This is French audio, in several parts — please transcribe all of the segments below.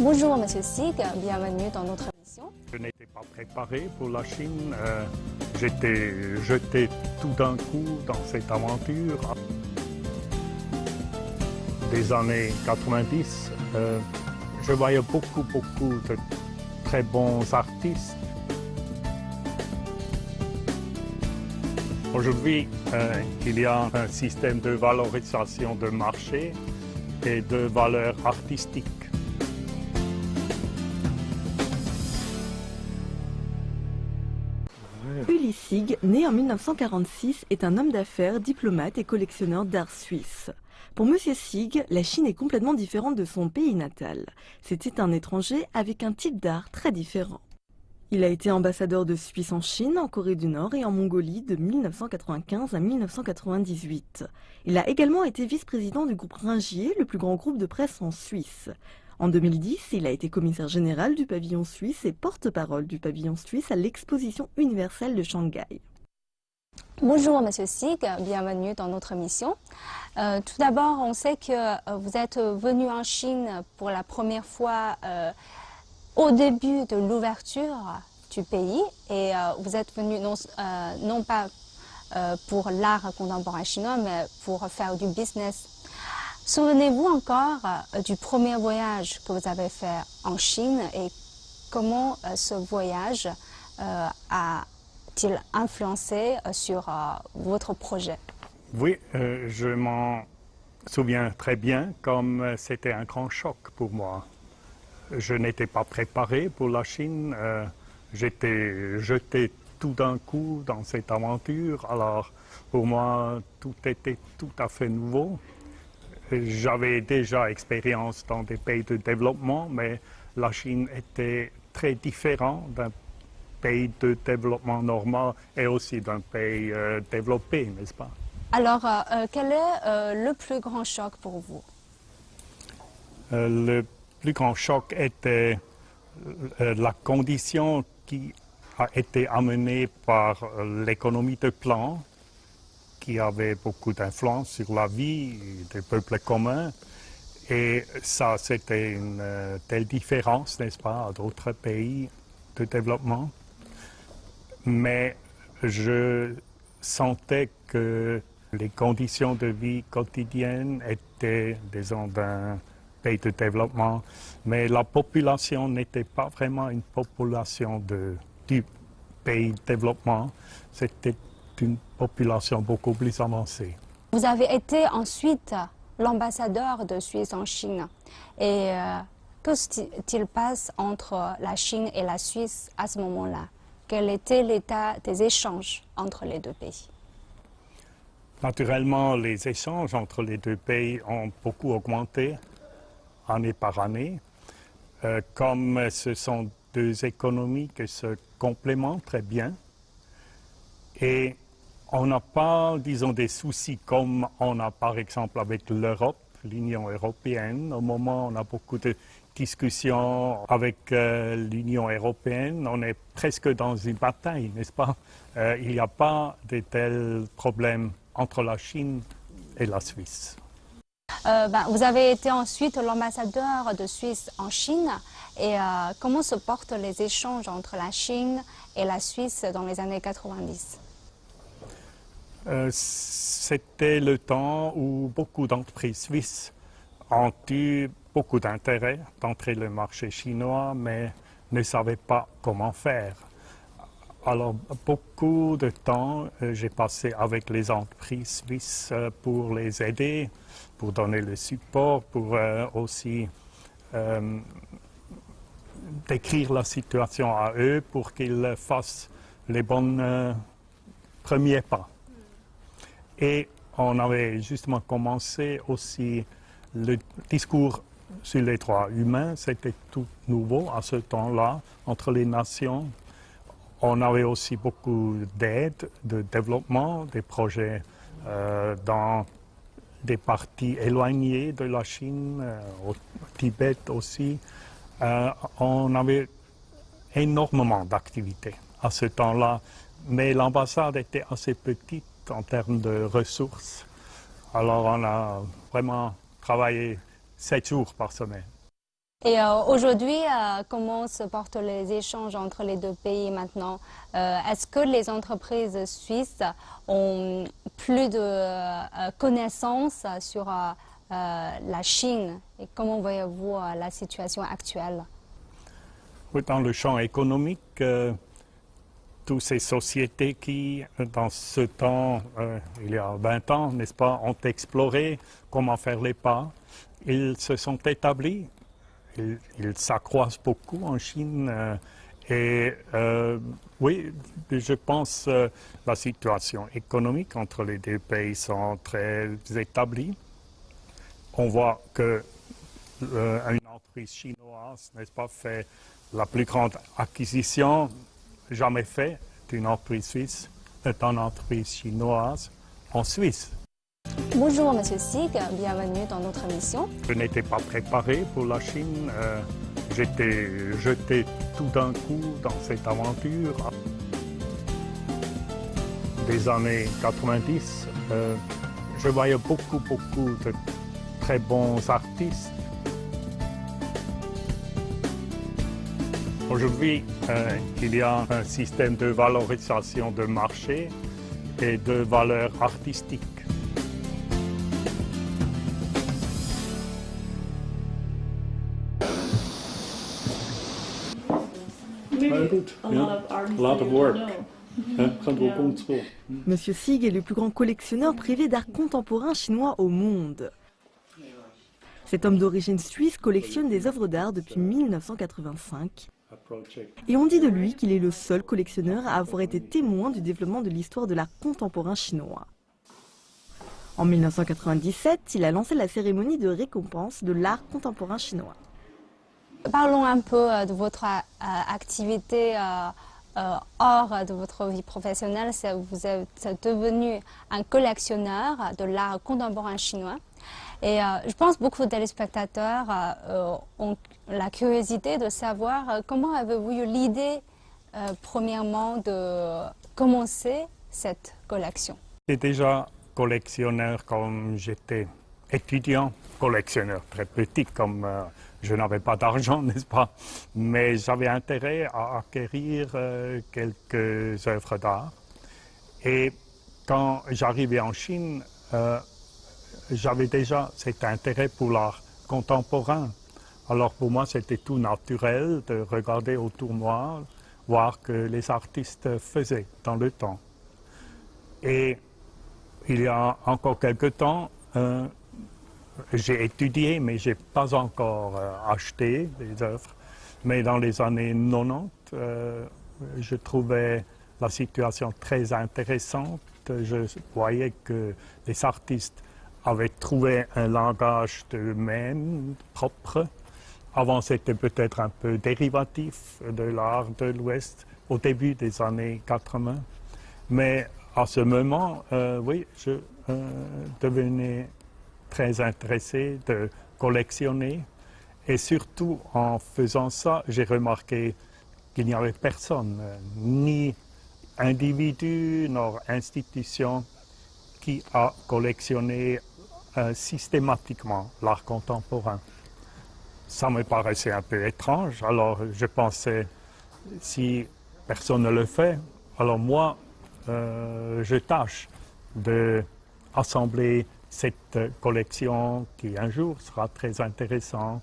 Bonjour Monsieur Sig, bienvenue dans notre émission. Je n'étais pas préparé pour la Chine. J'étais jeté tout d'un coup dans cette aventure. Des années 90, je voyais beaucoup de très bons artistes. Aujourd'hui, il y a un système de valorisation de marché et de valeurs artistiques. Ueli Sig, né en 1946, est un homme d'affaires, diplomate et collectionneur d'art suisse. Pour M. Sig, la Chine est complètement différente de son pays natal. C'était un étranger avec un type d'art très différent. Il a été ambassadeur de Suisse en Chine, en Corée du Nord et en Mongolie de 1995 à 1998. Il a également été vice-président du groupe Ringier, le plus grand groupe de presse en Suisse. En 2010, il a été commissaire général du pavillon suisse et porte-parole du pavillon suisse à l'exposition universelle de Shanghai. Bonjour Monsieur Sig, bienvenue dans notre émission. Tout d'abord, on sait que vous êtes venu en Chine pour la première fois au début de l'ouverture du pays et vous êtes venu non pas pour l'art contemporain chinois, mais pour faire du business. Souvenez-vous encore du premier voyage que vous avez fait en Chine et comment ce voyage a-t-il influencé sur votre projet? Oui, je m'en souviens très bien, comme c'était un grand choc pour moi. Je n'étais pas préparé pour la Chine. J'étais jeté tout d'un coup dans cette aventure. Alors, pour moi, tout était tout à fait nouveau. J'avais déjà expérience dans des pays de développement, mais la Chine était très différente d'un pays de développement normal et aussi d'un pays développé, n'est-ce pas? Alors, quel est le plus grand choc pour vous? Le plus grand choc était la condition qui a été amenée par l'économie de plan, qui avait beaucoup d'influence sur la vie des peuples communs. Et ça, c'était une telle différence, n'est-ce pas, à d'autres pays de développement. Mais je sentais que les conditions de vie quotidiennes étaient, disons, d'un pays de développement, mais la population n'était pas vraiment une population du pays de développement, c'était une population beaucoup plus avancée. Vous avez été ensuite l'ambassadeur de Suisse en Chine. Et que s'il passe entre la Chine et la Suisse à ce moment-là? Quel était l'état des échanges entre les deux pays? Naturellement, les échanges entre les deux pays ont beaucoup augmenté année par année. Comme ce sont deux économies qui se complémentent très bien. Et on n'a pas, disons, des soucis comme on a par exemple avec l'Europe, l'Union européenne. Au moment où on a beaucoup de discussions avec l'Union européenne, on est presque dans une bataille, n'est-ce pas? Il n'y a pas de tels problèmes entre la Chine et la Suisse. Vous avez été ensuite l'ambassadeur de Suisse en Chine. Et comment se portent les échanges entre la Chine et la Suisse dans les années 90? C'était le temps où beaucoup d'entreprises suisses ont eu beaucoup d'intérêt d'entrer le marché chinois, mais ne savaient pas comment faire. Alors, beaucoup de temps, j'ai passé avec les entreprises suisses pour les aider, pour donner le support, pour aussi décrire la situation à eux pour qu'ils fassent les bons premiers pas. Et on avait justement commencé aussi le discours sur les droits humains, c'était tout nouveau à ce temps-là entre les nations. On avait aussi beaucoup d'aide, de développement, des projets dans des parties éloignées de la Chine, au Tibet aussi. On avait énormément d'activités à ce temps-là, mais l'ambassade était assez petite en termes de ressources. Alors on a vraiment travaillé 7 jours par semaine. Et aujourd'hui, comment se portent les échanges entre les deux pays maintenant? Est-ce que les entreprises suisses ont plus de connaissances sur la Chine? Et comment voyez-vous la situation actuelle? Oui, dans le champ économique, toutes ces sociétés qui, dans ce temps, il y a 20 ans, n'est-ce pas, ont exploré comment faire les pas. Ils se sont établis, ils s'accroissent beaucoup en Chine. Oui, je pense la situation économique entre les deux pays sont très établies. On voit que une entreprise chinoise, n'est-ce pas, fait la plus grande acquisition jamais faite d'une entreprise suisse, d'une entreprise chinoise en Suisse. Bonjour Monsieur Sig, bienvenue dans notre émission. Je n'étais pas préparé pour la Chine. J'étais jeté tout d'un coup dans cette aventure. Des années 90, je voyais beaucoup de très bons artistes. Aujourd'hui, il y a un système de valorisation de marché et de valeurs artistiques. Monsieur Sig est le plus grand collectionneur privé d'art contemporain chinois au monde. Cet homme d'origine suisse collectionne des œuvres d'art depuis 1985. Et on dit de lui qu'il est le seul collectionneur à avoir été témoin du développement de l'histoire de l'art contemporain chinois. En 1997, il a lancé la cérémonie de récompense de l'art contemporain chinois. Parlons un peu de votre activité hors de votre vie professionnelle. Vous êtes devenu un collectionneur de l'art contemporain chinois. Et je pense que beaucoup de téléspectateurs ont la curiosité de savoir comment avez-vous eu l'idée, premièrement, de commencer cette collection. J'étais déjà collectionneur comme j'étais étudiant, collectionneur très petit, comme je n'avais pas d'argent, n'est-ce pas? Mais j'avais intérêt à acquérir quelques œuvres d'art. Et quand j'arrivais en Chine, j'avais déjà cet intérêt pour l'art contemporain. Alors pour moi, c'était tout naturel de regarder autour de moi, voir que les artistes faisaient dans le temps. Et il y a encore quelque temps, j'ai étudié, mais je n'ai pas encore acheté des œuvres. Mais dans les années 90, je trouvais la situation très intéressante. Je voyais que les artistes avaient trouvé un langage d'eux-mêmes propre. Avant, c'était peut-être un peu dérivatif de l'art de l'Ouest au début des années 80. Mais à ce moment, oui, je devenais très intéressé de collectionner. Et surtout, en faisant ça, j'ai remarqué qu'il n'y avait personne, ni individu, ni institution, qui a collectionné systématiquement l'art contemporain. Ça me paraissait un peu étrange, alors je pensais, si personne ne le fait, alors moi, je tâche d'assembler cette collection qui un jour sera très intéressante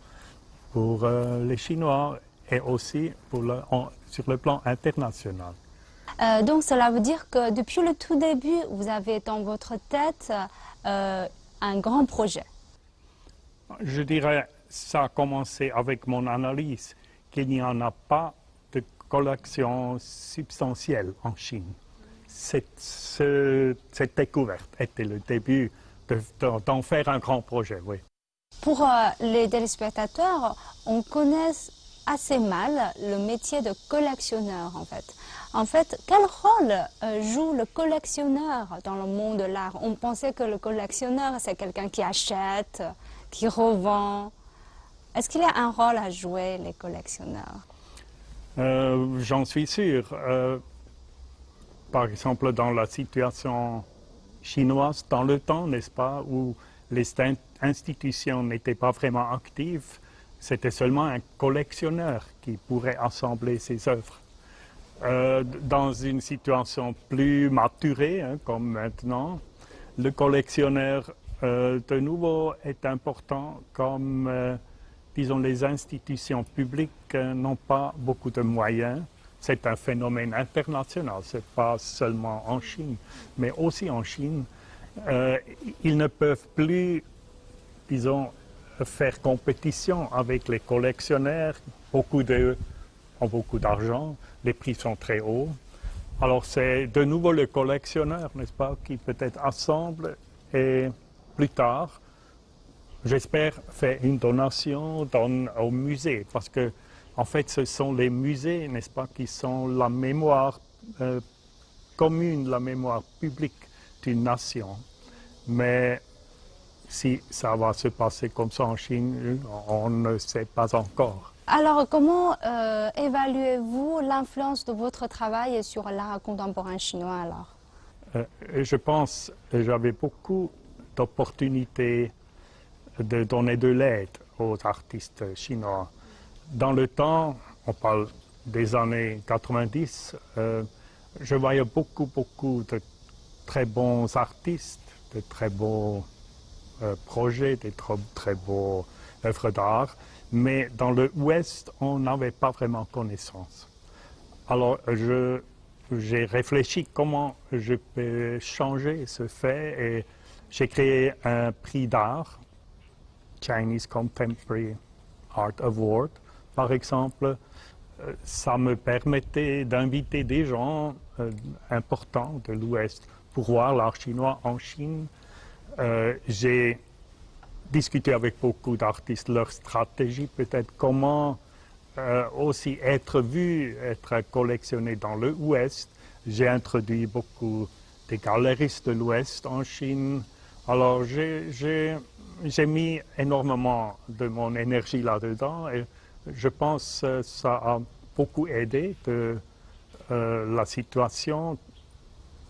pour les Chinois et aussi sur le plan international. Donc cela veut dire que depuis le tout début, vous avez dans votre tête un grand projet. Je dirais, ça a commencé avec mon analyse qu'il n'y en a pas de collection substantielle en Chine. Cette découverte était le début d'en faire un grand projet, oui. Pour les téléspectateurs, on connaît assez mal le métier de collectionneur en fait. En fait, quel rôle joue le collectionneur dans le monde de l'art? On pensait que le collectionneur, c'est quelqu'un qui achète, qui revend. Est-ce qu'il y a un rôle à jouer, les collectionneurs? J'en suis sûr. Par exemple, dans la situation chinoise, dans le temps, n'est-ce pas, où les institutions n'étaient pas vraiment actives, c'était seulement un collectionneur qui pourrait assembler ces œuvres. Dans une situation plus maturée, hein, comme maintenant, le collectionneur de nouveau est important comme, disons, les institutions publiques n'ont pas beaucoup de moyens. C'est un phénomène international, ce n'est pas seulement en Chine, mais aussi en Chine. Ils ne peuvent plus, disons, faire compétition avec les collectionneurs. Beaucoup d'eux ont beaucoup d'argent, les prix sont très hauts. Alors c'est de nouveau le collectionneur, n'est-ce pas, qui peut-être assemble et plus tard, j'espère, fait une donation, donne au musée. Parce que, en fait, ce sont les musées, n'est-ce pas, qui sont la mémoire commune, la mémoire publique d'une nation. Mais si ça va se passer comme ça en Chine, on ne sait pas encore. Alors, comment évaluez-vous l'influence de votre travail sur l'art contemporain chinois alors? Je pense que j'avais beaucoup d'opportunités de donner de l'aide aux artistes chinois. Dans le temps, on parle des années 90, je voyais beaucoup de très bons artistes, de très beaux projets, de très beaux œuvres d'art, mais dans l'Ouest, on n'avait pas vraiment connaissance. Alors, j'ai réfléchi comment je peux changer ce fait et j'ai créé un prix d'art, Chinese Contemporary Art Award, par exemple. Ça me permettait d'inviter des gens importants de l'Ouest pour voir l'art chinois en Chine. J'ai discuté avec beaucoup d'artistes leur stratégie, peut-être comment aussi être vu, être collectionné dans l'Ouest. J'ai introduit beaucoup de galeristes de l'Ouest en Chine. Alors j'ai mis énormément de mon énergie là-dedans et je pense que ça a beaucoup aidé de la situation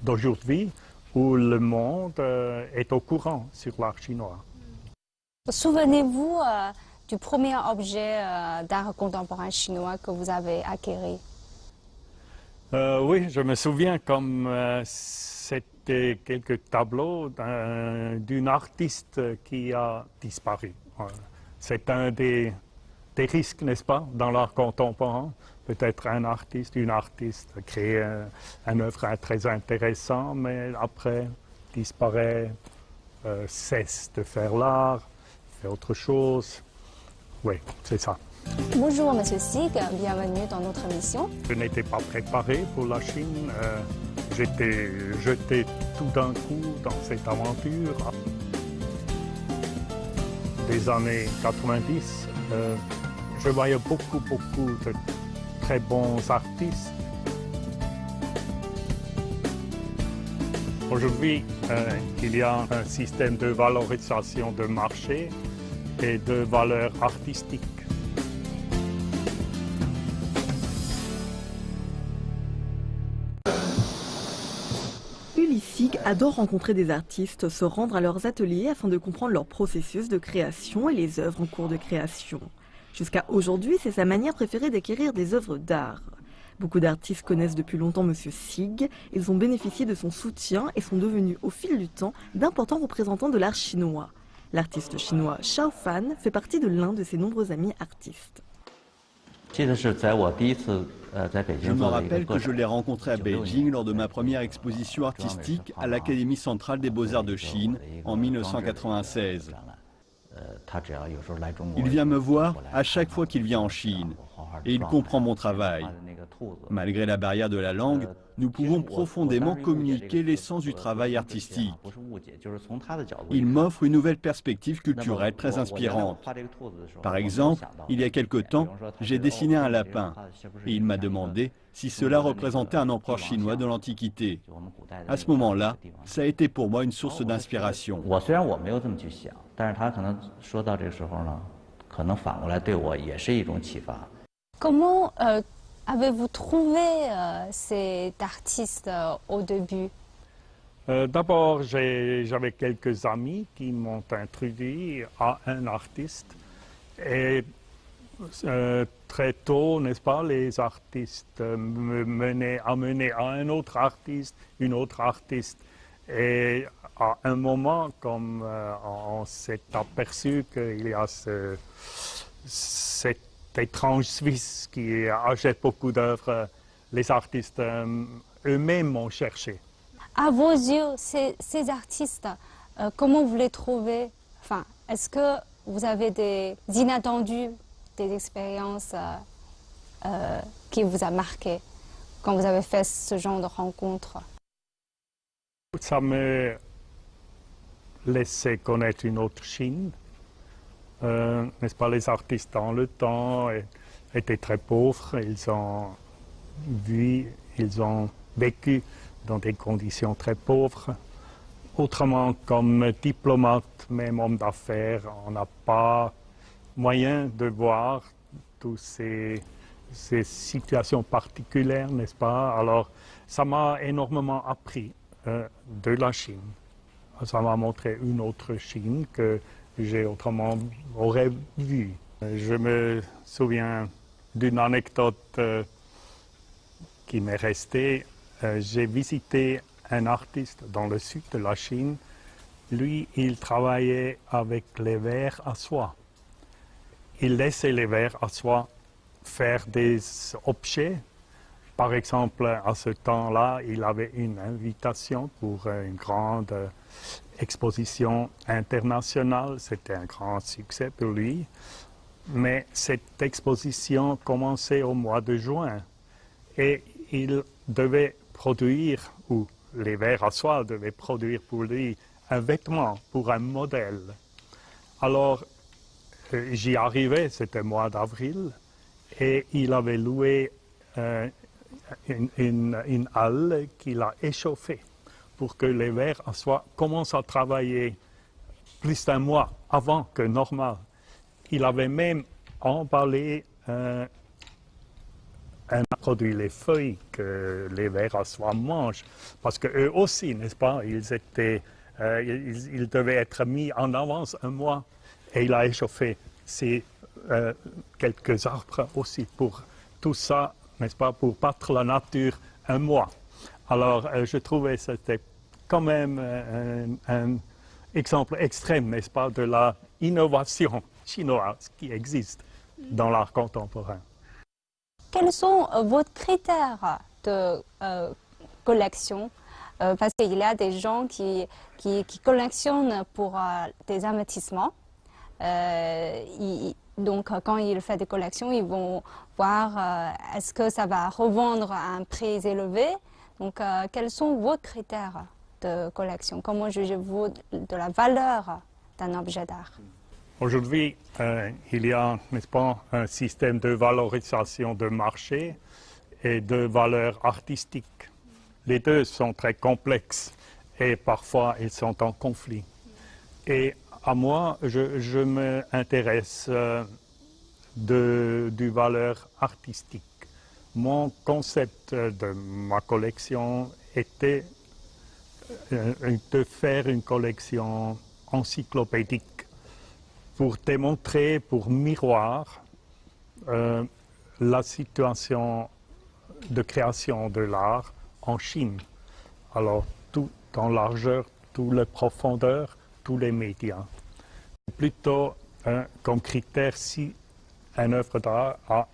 d'aujourd'hui où le monde est au courant sur l'art chinois. Souvenez-vous du premier objet d'art contemporain chinois que vous avez acquis? Oui, je me souviens comme c'était quelques tableaux d'une artiste qui a disparu. C'est un des risques, n'est-ce pas, dans l'art contemporain. Peut-être un artiste, une artiste crée une œuvre très intéressante, mais après disparaît, cesse de faire l'art, fait autre chose. Oui, c'est ça. Bonjour Monsieur Sig, bienvenue dans notre émission. Je n'étais pas préparé pour la Chine. J'étais jeté tout d'un coup dans cette aventure. Des années 90, je voyais beaucoup de très bons artistes. Aujourd'hui, il y a un système de valorisation de marché et de valeurs artistiques. Ueli Sig adore rencontrer des artistes, se rendre à leurs ateliers afin de comprendre leur processus de création et les œuvres en cours de création. Jusqu'à aujourd'hui, c'est sa manière préférée d'acquérir des œuvres d'art. Beaucoup d'artistes connaissent depuis longtemps Monsieur Sig, ils ont bénéficié de son soutien et sont devenus au fil du temps d'importants représentants de l'art chinois. L'artiste chinois Shao Fan fait partie de l'un de ses nombreux amis artistes. Je me rappelle que je l'ai rencontré à Beijing lors de ma première exposition artistique à l'Académie centrale des beaux-arts de Chine en 1996. Il vient me voir à chaque fois qu'il vient en Chine et il comprend mon travail. Malgré la barrière de la langue, nous pouvons profondément communiquer l'essence du travail artistique. Il m'offre une nouvelle perspective culturelle très inspirante. Par exemple, il y a quelque temps, j'ai dessiné un lapin et il m'a demandé si cela représentait un empereur chinois de l'Antiquité. À ce moment-là, ça a été pour moi une source d'inspiration. Comment avez-vous trouvé cet artiste au début? D'abord, j'avais quelques amis qui m'ont introduit à un artiste et Très tôt, n'est-ce pas, les artistes amenaient à un autre artiste, une autre artiste. Et à un moment, comme on s'est aperçu qu'il y a cet étrange Suisse qui achète beaucoup d'œuvres, les artistes eux-mêmes ont cherché. À vos yeux, ces artistes, comment vous les trouvez? Enfin, est-ce que vous avez des inattendus, des expériences qui vous a marqué quand vous avez fait ce genre de rencontre? Ça me laissait connaître une autre Chine. N'est-ce pas, les artistes dans le temps étaient très pauvres. Ils ont vécu dans des conditions très pauvres. Autrement, comme diplomate, même homme d'affaires, on n'a pas moyen de voir toutes ces situations particulières, n'est-ce pas? Alors, ça m'a énormément appris de la Chine. Ça m'a montré une autre Chine que j'ai autrement aurait vue. Je me souviens d'une anecdote qui m'est restée. J'ai visité un artiste dans le sud de la Chine. Lui, il travaillait avec les vers à soie. Il laissait les vers à soie faire des objets. Par exemple, à ce temps-là, il avait une invitation pour une grande exposition internationale. C'était un grand succès pour lui. Mais cette exposition commençait au mois de juin. Et il devait produire, ou les vers à soie devaient produire pour lui un vêtement, pour un modèle. Alors, j'y arrivais, c'était le mois d'avril, et il avait loué une halle qu'il a échauffée pour que les vers à soie commencent à travailler plus d'un mois avant que normal. Il avait même emballé un produit, les feuilles que les vers à soie mangent, parce qu'eux aussi, n'est-ce pas, ils devaient être mis en avance un mois, et il a échauffé quelques arbres aussi pour tout ça, n'est-ce pas, pour battre la nature un mois. Alors, je trouvais que c'était quand même un exemple extrême, n'est-ce pas, de la innovation chinoise qui existe dans l'art contemporain. Quels sont vos critères de collection? Parce qu'il y a des gens qui collectionnent pour des investissements. Donc, quand ils font des collections, ils vont voir est-ce que ça va revendre à un prix élevé. Donc, quels sont vos critères de collection? Comment jugez-vous de la valeur d'un objet d'art? Aujourd'hui, il y a, n'est-ce pas, un système de valorisation de marché et de valeur artistique. Les deux sont très complexes et parfois ils sont en conflit. Et à moi, je m'intéresse du valeur artistique. Mon concept de ma collection était de faire une collection encyclopédique pour démontrer, pour miroir, la situation de création de l'art en Chine. Alors, tout en largeur, toute la profondeur, tous les médias. Plutôt comme critère si une œuvre d'art a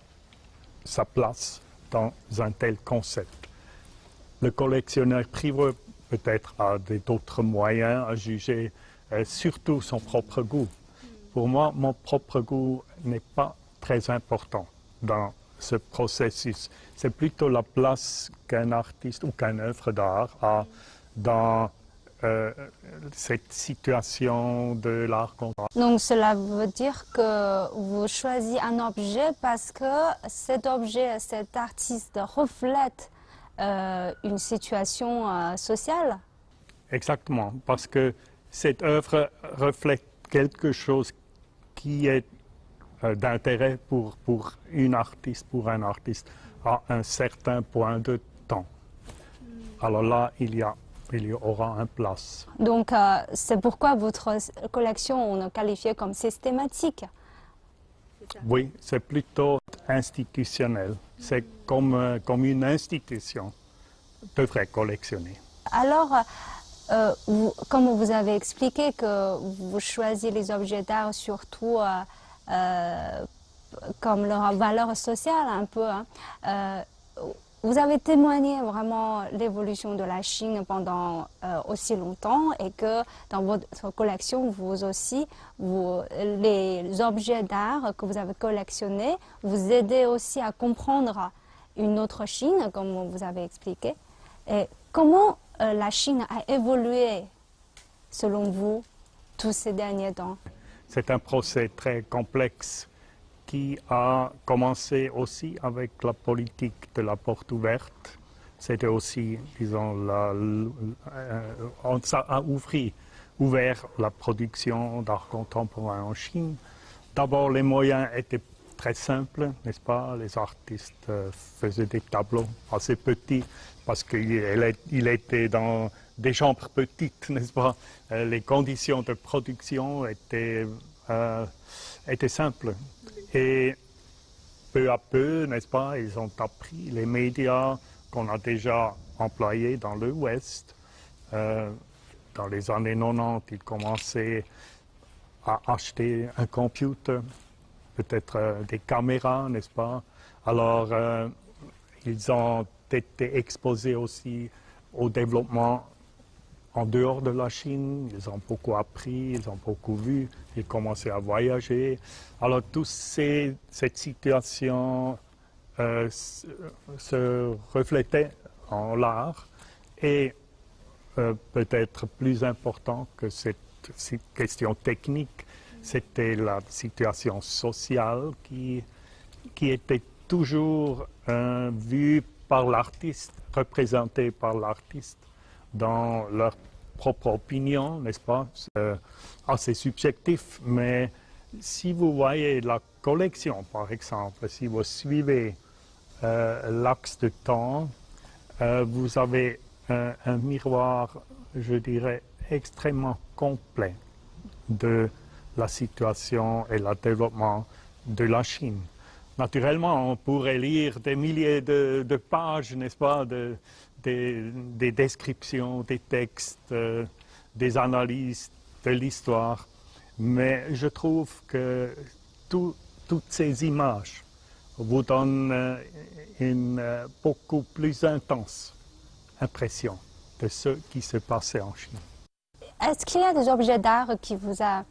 sa place dans un tel concept. Le collectionneur privé peut-être a d'autres moyens à juger, surtout son propre goût. Pour moi, mon propre goût n'est pas très important dans ce processus. C'est plutôt la place qu'un artiste ou qu'une œuvre d'art a dans cette situation de l'art contemporain. Donc cela veut dire que vous choisissez un objet parce que cet objet, cet artiste reflète une situation sociale? Exactement, parce que cette œuvre reflète quelque chose qui est d'intérêt pour un artiste à un certain point de temps. Alors là, il y aura un place. Donc c'est pourquoi votre collection, on est qualifiée comme systématique. Oui, c'est plutôt institutionnel. C'est comme une institution devrait collectionner. Alors, comme vous avez expliqué que vous choisissez les objets d'art surtout comme leur valeur sociale un peu, hein, vous avez témoigné vraiment l'évolution de la Chine pendant aussi longtemps et que dans votre collection, vous aussi, les objets d'art que vous avez collectionnés vous aident aussi à comprendre une autre Chine, comme vous avez expliqué. Et comment la Chine a évolué, selon vous, tous ces derniers temps? C'est un procès très complexe qui a commencé aussi avec la politique de la porte ouverte. C'était aussi, disons, ça a ouvert la production d'art contemporain en Chine. D'abord, les moyens étaient très simples, n'est-ce pas? Les artistes faisaient des tableaux assez petits parce qu'il était dans des chambres petites, n'est-ce pas? Les conditions de production étaient simples. Et peu à peu, n'est-ce pas, ils ont appris les médias qu'on a déjà employés dans l'Ouest. Dans les années 90, ils commençaient à acheter un computer, peut-être des caméras, n'est-ce pas? Alors, ils ont été exposés aussi au développement en dehors de la Chine. Ils ont beaucoup appris, ils ont beaucoup vu, ils commençaient à voyager. Alors, toute cette situation se reflétait en l'art et peut-être plus important que cette question technique, c'était la situation sociale qui était toujours vue par l'artiste, représentée par l'artiste dans leur propre opinion, n'est-ce pas? Assez subjectif, mais si vous voyez la collection, par exemple, si vous suivez l'axe de temps, vous avez un miroir, je dirais, extrêmement complet de la situation et le développement de la Chine. Naturellement, on pourrait lire des milliers de pages, n'est-ce pas, des descriptions, des textes, des analyses de l'histoire, mais je trouve que toutes ces images vous donnent une beaucoup plus intense impression de ce qui se passait en Chine. Est-ce qu'il y a des objets d'art qui vous a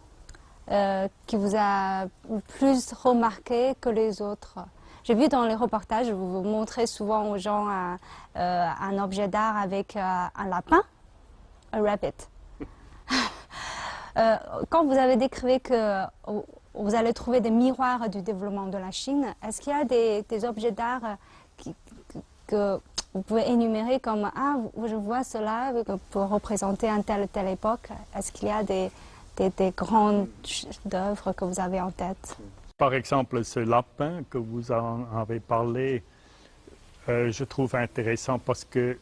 plus remarqué que les autres? J'ai vu dans les reportages, vous montrez souvent aux gens un objet d'art avec un lapin, un rabbit. Quand vous avez décrit que vous allez trouver des miroirs du développement de la Chine, est-ce qu'il y a des objets d'art que vous pouvez énumérer comme « Ah, je vois cela pour représenter une telle époque ». Est-ce qu'il y a des grandes œuvres que vous avez en tête? Par exemple, ce lapin que vous en avez parlé, je trouve intéressant parce que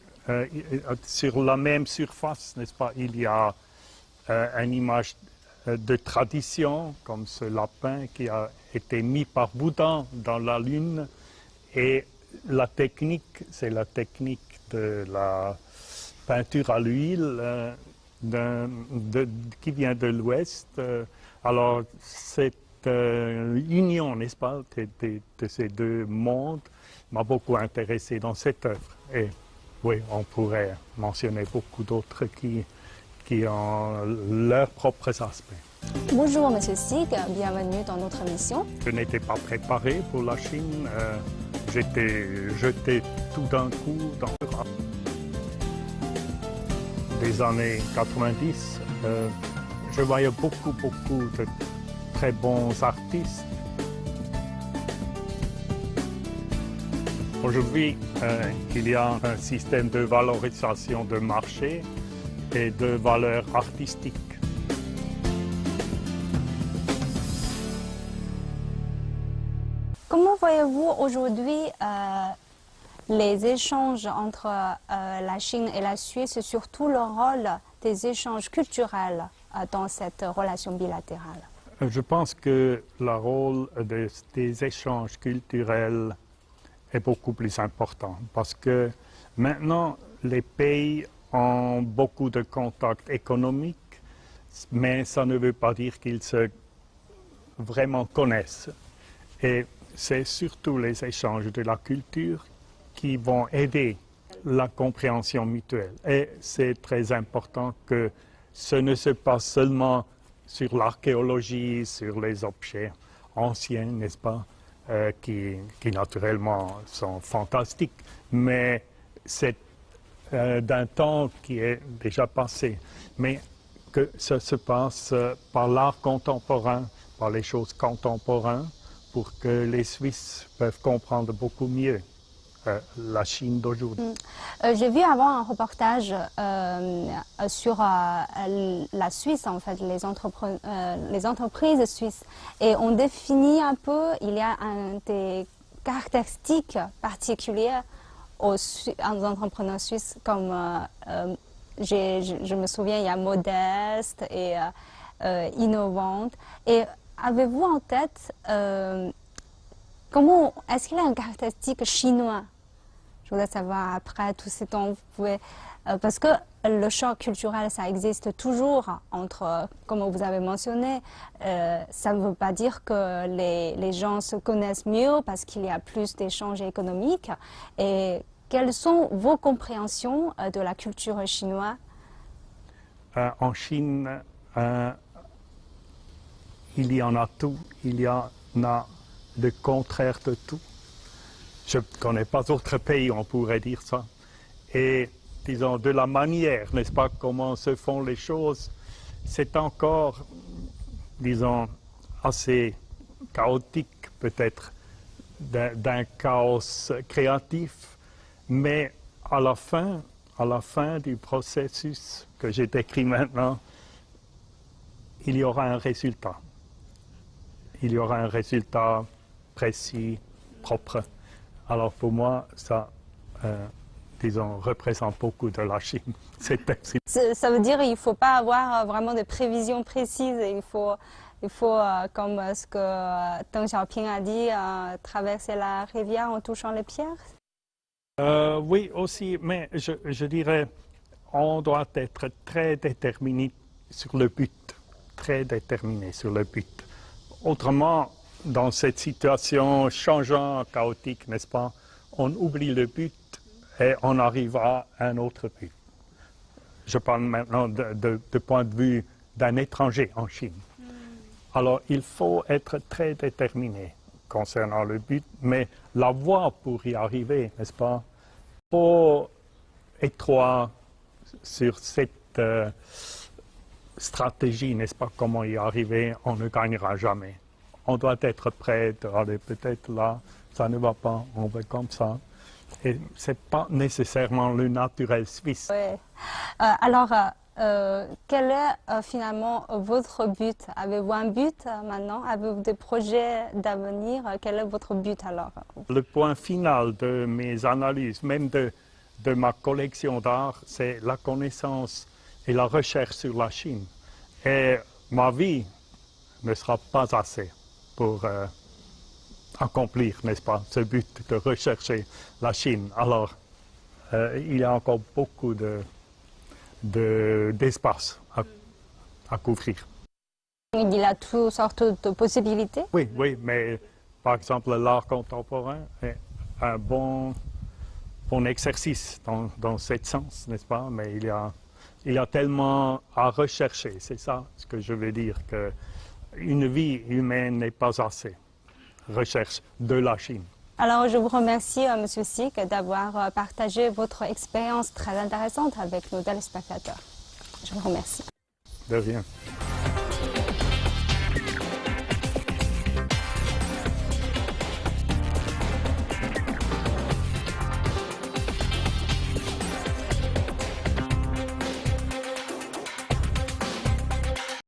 sur la même surface, n'est-ce pas, il y a une image de tradition, comme ce lapin qui a été mis par Bouddha dans la lune. Et la technique, c'est la technique de la peinture à l'huile qui vient de l'Ouest. Alors, cette union, n'est-ce pas, de ces deux mondes m'a beaucoup intéressé dans cette œuvre. Et oui, on pourrait mentionner beaucoup d'autres qui ont leurs propres aspects. Bonjour Monsieur Sig, bienvenue dans notre émission. Je n'étais pas préparé pour la Chine, j'étais jeté tout d'un coup dans l'Europe. Des années 90, je voyais beaucoup de très bons artistes. Aujourd'hui, il y a un système de valorisation de marché et de valeurs artistiques. Comment voyez-vous aujourd'hui les échanges entre la Chine et la Suisse, et surtout le rôle des échanges culturels dans cette relation bilatérale? Je pense que le rôle des échanges culturels est beaucoup plus important parce que maintenant, les pays ont beaucoup de contacts économiques, mais ça ne veut pas dire qu'ils se vraiment connaissent. Et c'est surtout les échanges de la culture qui vont aider la compréhension mutuelle. Et c'est très important que ce ne se passe seulement sur l'archéologie, sur les objets anciens, n'est-ce pas, qui naturellement sont fantastiques, mais c'est d'un temps qui est déjà passé. Mais que ça se passe par l'art contemporain, par les choses contemporaines, pour que les Suisses peuvent comprendre beaucoup mieux la Chine d'aujourd'hui. J'ai vu avant un reportage sur la Suisse, en fait, les entreprises suisses. Et on définit un peu, il y a des caractéristiques particulières aux entrepreneurs suisses, comme je me souviens, il y a modeste et innovante. Et avez-vous en tête, est-ce qu'il y a une caractéristique chinoise? Je voudrais savoir, après tout ce temps, vous pouvez... parce que le choc culturel, ça existe toujours entre, comme vous avez mentionné, ça ne veut pas dire que les gens se connaissent mieux parce qu'il y a plus d'échanges économiques. Et quelles sont vos compréhensions de la culture chinoise? En Chine, il y en a tout, il y en a le contraire de tout. Je ne connais pas d'autres pays, on pourrait dire ça. Et, disons, de la manière, n'est-ce pas, comment se font les choses, c'est encore, disons, assez chaotique, peut-être, d'un chaos créatif. Mais à la fin du processus que j'ai décrit maintenant, il y aura un résultat. Il y aura un résultat précis, propre. Alors pour moi, ça, disons, représente beaucoup de la Chine. Ça veut dire qu'il ne faut pas avoir vraiment de prévisions précises. Il faut comme ce que Deng Xiaoping a dit, traverser la rivière en touchant les pierres. Oui, aussi, mais je dirais, on doit être très déterminé sur le but. Très déterminé sur le but. Autrement, dans cette situation changeante, chaotique, n'est-ce pas, on oublie le but et on arrivera à un autre but. Je parle maintenant de point de vue d'un étranger en Chine. Alors, il faut être très déterminé concernant le but, mais la voie pour y arriver, n'est-ce pas, trop étroite sur cette stratégie, n'est-ce pas, comment y arriver, on ne gagnera jamais. On doit être prêt à aller peut-être là, ça ne va pas, on va comme ça. Et ce n'est pas nécessairement le naturel suisse. Ouais. Alors, quel est finalement votre but? Avez-vous un but maintenant? Avez-vous des projets d'avenir? Quel est votre but alors? Le point final de mes analyses, même de ma collection d'art, c'est la connaissance et la recherche sur la Chine. Et ma vie ne sera pas assez pour accomplir, n'est-ce pas, ce but de rechercher la Chine. Alors, il y a encore beaucoup d'espace à couvrir. Il y a toutes sortes de possibilités? Oui, mais par exemple, l'art contemporain est un bon exercice dans ce sens, n'est-ce pas? Mais il y a tellement à rechercher, c'est ça ce que je veux dire, qu'une vie humaine n'est pas assez. Recherche de la Chine. Alors, je vous remercie, M. Sik, d'avoir partagé votre expérience très intéressante avec nos téléspectateurs. Je vous remercie. De rien.